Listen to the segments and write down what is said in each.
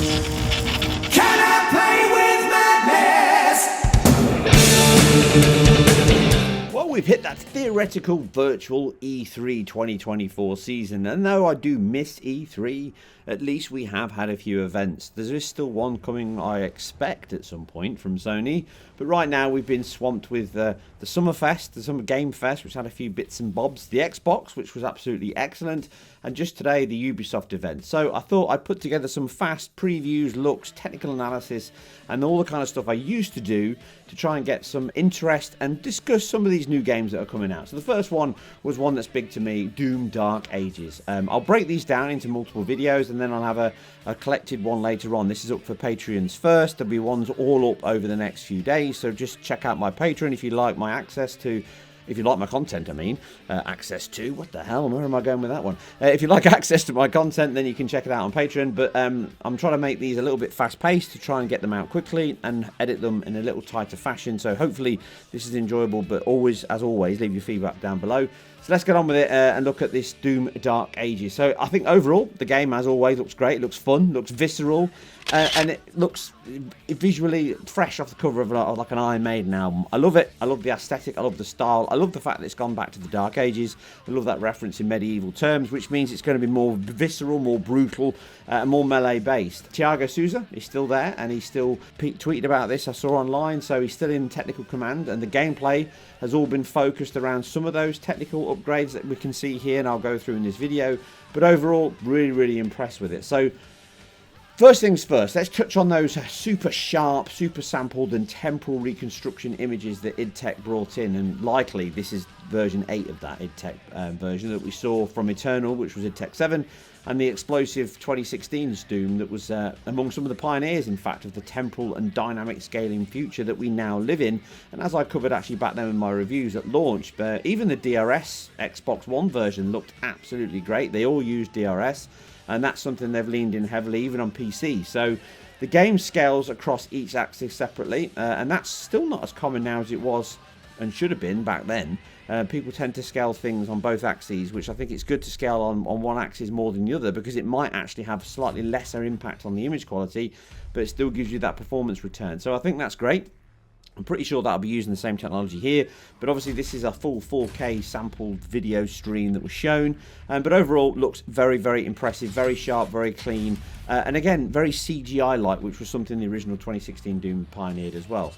Can I play with madness? Well, we've hit that theoretical virtual E3 2024 season, and though I do miss E3, at least we have had a few events. There is still one coming, I expect, at some point from Sony, but right now we've been swamped with the Summerfest, the Summer Game Fest, which had a few bits and bobs, the Xbox, which was absolutely excellent, and just today the Ubisoft event. So I thought I'd put together some fast previews, looks, technical analysis, and all the kind of stuff I used to do to try and get some interest and discuss some of these new games that are coming out. So the first one was one that's big to me, Doom Dark Ages. I'll break these down into multiple videos, and then I'll have a collected one later on. This is up for Patreons first. There'll be ones all up over the next few days, so just check out my Patreon if you like my access to, if you like my content, I mean. Access to, what the hell, where am I going with that one? If you like access to my content, then you can check it out on Patreon, but I'm trying to make these a little bit fast-paced to try and get them out quickly and edit them in a little tighter fashion, so hopefully this is enjoyable, but always, as always, leave your feedback down below. So let's get on with it and look at this Doom Dark Ages. So I think overall, the game, as always, looks great. It looks fun, looks visceral, and it looks visually fresh off the cover of like an Iron Maiden album. I love it. I love the aesthetic. I love the style. I love the fact that it's gone back to the Dark Ages. I love that reference in medieval terms, which means it's going to be more visceral, more brutal, and more melee-based. Thiago Souza is still there, and he's still tweeted about this, I saw online, so he's still in technical command, and the gameplay has all been focused around some of those technical upgrades that we can see here, and I'll go through in this video. But overall, really impressed with it. So first things first, let's touch on those super sharp, super sampled and temporal reconstruction images that IDtech brought in, and likely this is version 8 of that IDtech version that we saw from Eternal, which was IDtech 7, and the explosive 2016 Doom that was among some of the pioneers, in fact, of the temporal and dynamic scaling future that we now live in. And as I covered actually back then in my reviews at launch, but even the DRS Xbox One version looked absolutely great. They all use DRS, and that's something they've leaned in heavily, even on PC. So the game scales across each axis separately, and that's still not as common now as it was and should have been back then. People tend to scale things on both axes, which I think it's good to scale on one axis more than the other, because it might actually have slightly lesser impact on the image quality, but it still gives you that performance return. So I think that's great. I'm pretty sure that I'll be using the same technology here, but obviously this is a full 4K sampled video stream that was shown, but overall looks very impressive, very sharp, very clean, and again very CGI-like, which was something the original 2016 Doom pioneered as well.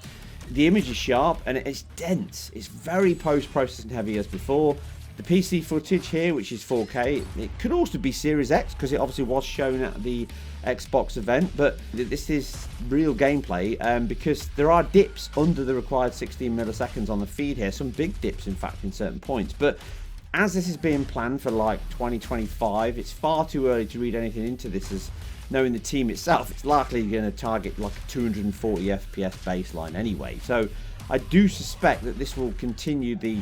The image is sharp and it's dense. It's very post-processing heavy as before. The PC footage here, which is 4K, it could also be Series X because it obviously was shown at the Xbox event, but this is real gameplay because there are dips under the required 16 milliseconds on the feed here. Some big dips, in fact, in certain points. But as this is being planned for like 2025, it's far too early to read anything into this, as knowing the team itself, it's likely going to target like a 240 FPS baseline anyway. So I do suspect that this will continue the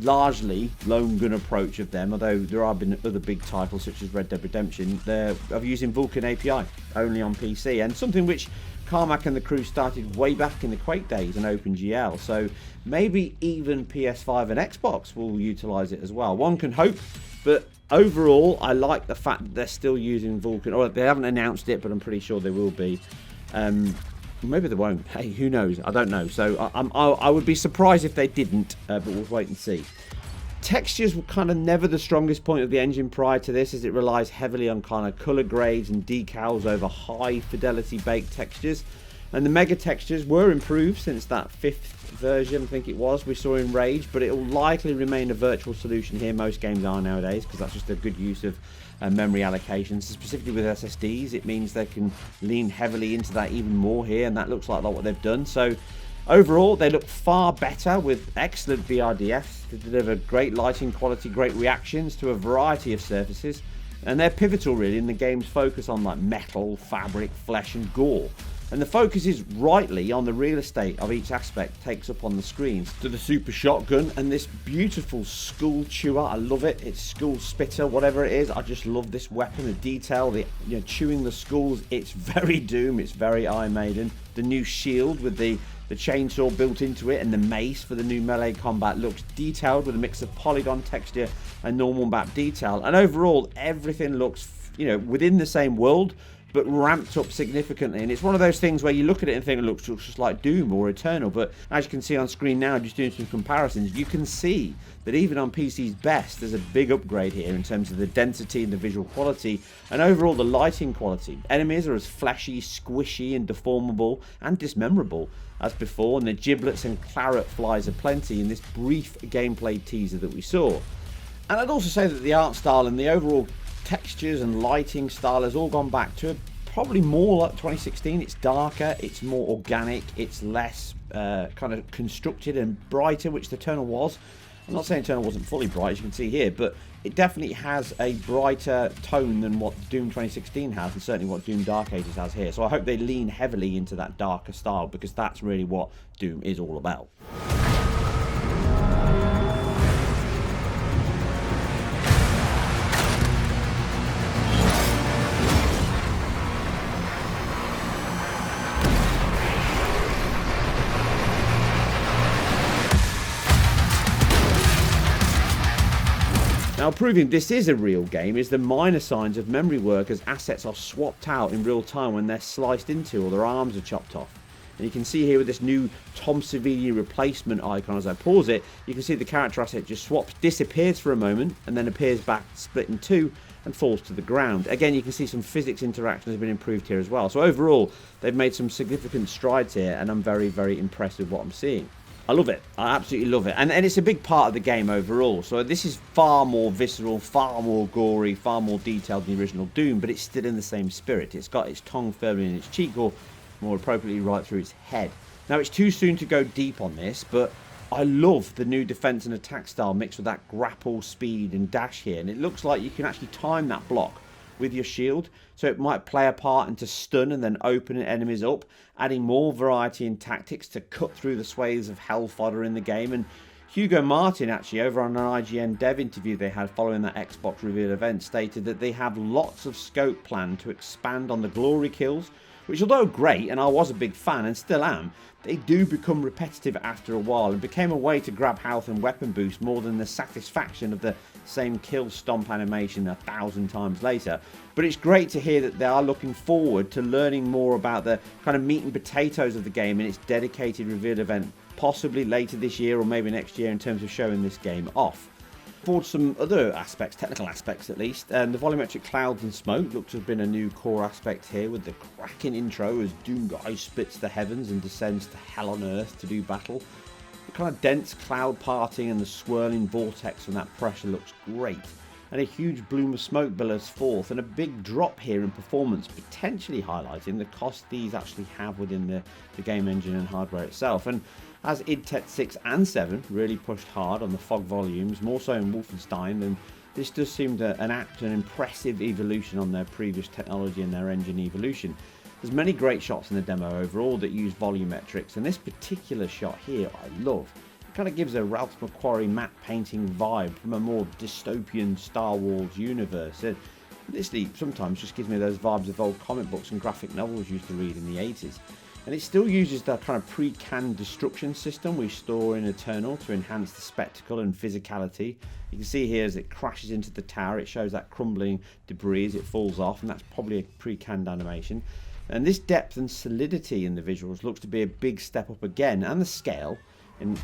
largely lone gun approach of them, although there have been other big titles such as Red Dead Redemption of using Vulkan API only on PC, and something which Carmack and the crew started way back in the Quake days on OpenGL. So maybe even PS5 and Xbox will utilize it as well. One can hope, but overall I like the fact that they're still using Vulkan, or they haven't announced it, but I'm pretty sure they will be. Maybe they won't. Hey, who knows? I don't know. So I would be surprised if they didn't, but we'll wait and see. Textures were kind of never the strongest point of the engine prior to this, as it relies heavily on kind of color grades and decals over high fidelity baked textures. And the mega textures were improved since that 5th version, I think it was, we saw in Rage, but it will likely remain a virtual solution here. Most games are nowadays, because that's just a good use of memory allocations. Specifically with SSDs, it means they can lean heavily into that even more here, and that looks like what they've done. So overall, they look far better with excellent VRDF to deliver great lighting quality, great reactions to a variety of surfaces, and they're pivotal really in the game's focus on like metal, fabric, flesh and gore. And the focus is rightly on the real estate of each aspect takes up on the screens. To the super shotgun and this beautiful skull chewer, I love it. It's skull spitter, whatever it is. I just love this weapon, the detail, the chewing the skulls. It's very Doom, it's very Iron Maiden. The new shield with the chainsaw built into it and the mace for the new melee combat looks detailed with a mix of polygon texture and normal map detail. And overall, everything looks, within the same world, but ramped up significantly. And it's one of those things where you look at it and think it looks just like Doom or Eternal, but as you can see on screen now, just doing some comparisons, you can see that even on PC's best, there's a big upgrade here in terms of the density and the visual quality, and overall the lighting quality. Enemies are as fleshy, squishy, and deformable and dismemberable as before, and the giblets and claret flies are plenty in this brief gameplay teaser that we saw. And I'd also say that the art style and the overall textures and lighting style has all gone back to probably more like 2016. It's darker, it's more organic, it's less kind of constructed and brighter, which the Eternal was. I'm not saying Eternal wasn't fully bright, as you can see here, but it definitely has a brighter tone than what Doom 2016 has, and certainly what Doom Dark Ages has here. So I hope they lean heavily into that darker style, because that's really what Doom is all about. Now, proving this is a real game is the minor signs of memory work as assets are swapped out in real time when they're sliced into or their arms are chopped off. And you can see here with this new Tom Savini replacement icon, as I pause it, you can see the character asset just swaps, disappears for a moment, and then appears back split in two and falls to the ground. Again, you can see some physics interaction has been improved here as well. So overall, they've made some significant strides here, and I'm very, very impressed with what I'm seeing. I love it. I absolutely love it. And it's a big part of the game overall. So this is far more visceral, far more gory, far more detailed than the original Doom, but it's still in the same spirit. It's got its tongue firmly in its cheek, or more appropriately right through its head. Now, it's too soon to go deep on this, but I love the new defense and attack style mixed with that grapple, speed and dash here. And it looks like you can actually time that block with your shield, so it might play a part into stun and then open enemies up, adding more variety in tactics to cut through the swathes of hell fodder in the game. And Hugo Martin, actually, over on an IGN dev interview they had following that Xbox reveal event, stated that they have lots of scope planned to expand on the glory kills, which, although great, and I was a big fan and still am, they do become repetitive after a while and became a way to grab health and weapon boost more than the satisfaction of the same kill stomp animation 1,000 times later. But it's great to hear that they are looking forward to learning more about the kind of meat and potatoes of the game in its dedicated reveal event, possibly later this year or maybe next year, in terms of showing this game off. For some other aspects, technical aspects at least, the volumetric clouds and smoke looks to have been a new core aspect here, with the cracking intro as Doomguy splits the heavens and descends to hell on earth to do battle. The kind of dense cloud parting and the swirling vortex from that pressure looks great, and a huge bloom of smoke billows forth, and a big drop here in performance, potentially highlighting the cost these actually have within the game engine and hardware itself. And as IDtech 6 and 7 really pushed hard on the fog volumes, more so in Wolfenstein, then this does seem to enact an impressive evolution on their previous technology and their engine evolution. There's many great shots in the demo overall that use volumetrics, and this particular shot here I love. It kind of gives a Ralph McQuarrie matte painting vibe from a more dystopian Star Wars universe. And this sometimes just gives me those vibes of old comic books and graphic novels used to read in the 80s. And it still uses that kind of pre-canned destruction system we saw in Eternal to enhance the spectacle and physicality. You can see here as it crashes into the tower, it shows that crumbling debris as it falls off, and that's probably a pre-canned animation. And this depth and solidity in the visuals looks to be a big step up again, and the scale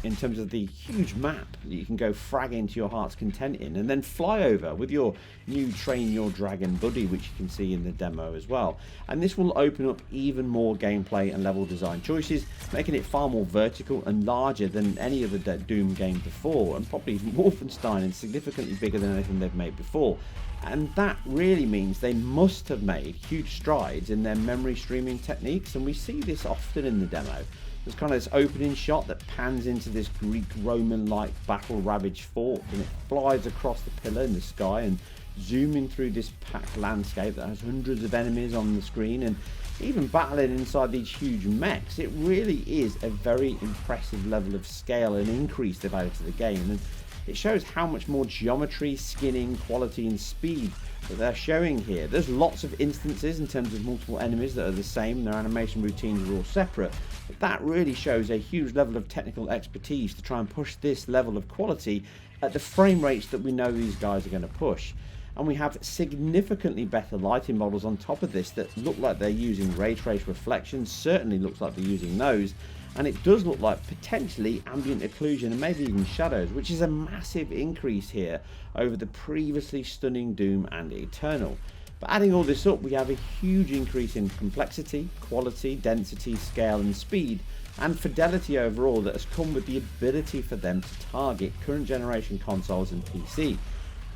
in terms of the huge map that you can go fragging to your heart's content in, and then fly over with your new Train Your Dragon buddy, which you can see in the demo as well. And this will open up even more gameplay and level design choices, making it far more vertical and larger than any other Doom game before, and probably Wolfenstein, and significantly bigger than anything they've made before. And that really means they must have made huge strides in their memory streaming techniques, and we see this often in the demo. There's kind of this opening shot that pans into this Greek Roman-like battle-ravaged fort, and it flies across the pillar in the sky and zooming through this packed landscape that has hundreds of enemies on the screen, and even battling inside these huge mechs. It really is a very impressive level of scale and increase they've added to the game, and it shows how much more geometry, skinning, quality and speed that they're showing here. There's lots of instances in terms of multiple enemies that are the same, their animation routines are all separate, but that really shows a huge level of technical expertise to try and push this level of quality at the frame rates that we know these guys are going to push. And we have significantly better lighting models on top of this that look like they're using ray trace reflections. Certainly looks like they're using those. And it does look like potentially ambient occlusion and maybe even shadows, which is a massive increase here over the previously stunning Doom and Eternal. But adding all this up, we have a huge increase in complexity, quality, density, scale and speed, and fidelity overall that has come with the ability for them to target current generation consoles and PC.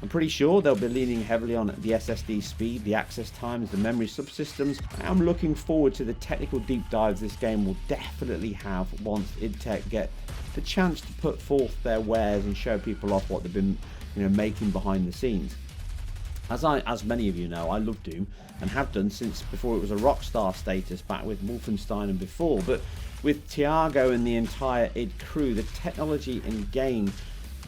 I'm pretty sure they'll be leaning heavily on the SSD speed, the access times, the memory subsystems. I'm looking forward to the technical deep dives this game will definitely have once IDtech get the chance to put forth their wares and show people off what they've been making behind the scenes. As many of you know, I love Doom and have done since before it was a Rockstar status back with Wolfenstein and before. But with Thiago and the entire id crew, the technology and game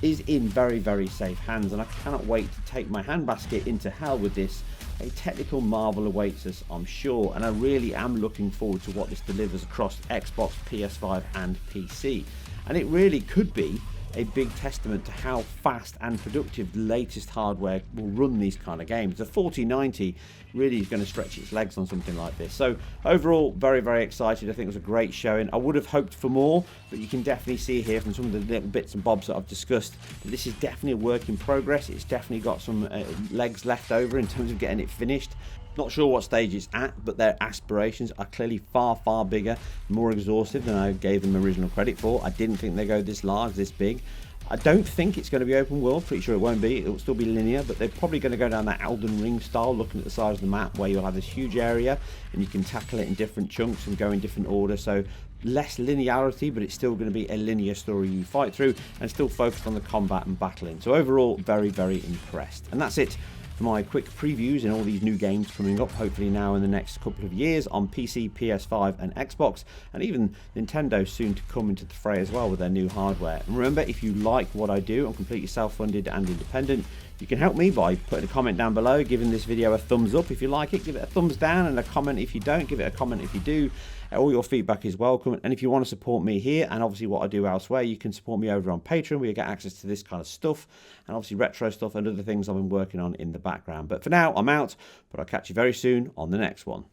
is in very, very safe hands, and I cannot wait to take my handbasket into hell with this. A technical marvel awaits us, I'm sure, and I really am looking forward to what this delivers across Xbox, PS5 and PC. And it really could be a big testament to how fast and productive the latest hardware will run these kind of games. The 4090 really is going to stretch its legs on something like this. So overall, very, very excited. I think it was a great showing. I would have hoped for more, but you can definitely see here from some of the little bits and bobs that I've discussed that this is definitely a work in progress. It's definitely got some legs left over in terms of getting it finished. Not sure what stage it's at, but their aspirations are clearly far, far bigger, more exhaustive than I gave them original credit for. I didn't think they'd go this large, this big. I don't think it's going to be open world. Pretty sure it won't be. It'll still be linear, but they're probably going to go down that Elden Ring style, looking at the size of the map, where you'll have this huge area and you can tackle it in different chunks and go in different order. So less linearity, but it's still going to be a linear story you fight through and still focused on the combat and battling. So overall, very, very impressed. And that's it for my quick previews in all these new games coming up, hopefully now in the next couple of years on PC, PS5 and Xbox, and even Nintendo soon to come into the fray as well with their new hardware. And remember, if you like what I do, I'm completely self-funded and independent. You can help me by putting a comment down below, giving this video a thumbs up if you like it, give it a thumbs down, and a comment if you don't, give it a comment if you do. All your feedback is welcome. And if you want to support me here and obviously what I do elsewhere, you can support me over on Patreon, where you get access to this kind of stuff and obviously retro stuff and other things I've been working on in the background. But for now, I'm out, but I'll catch you very soon on the next one.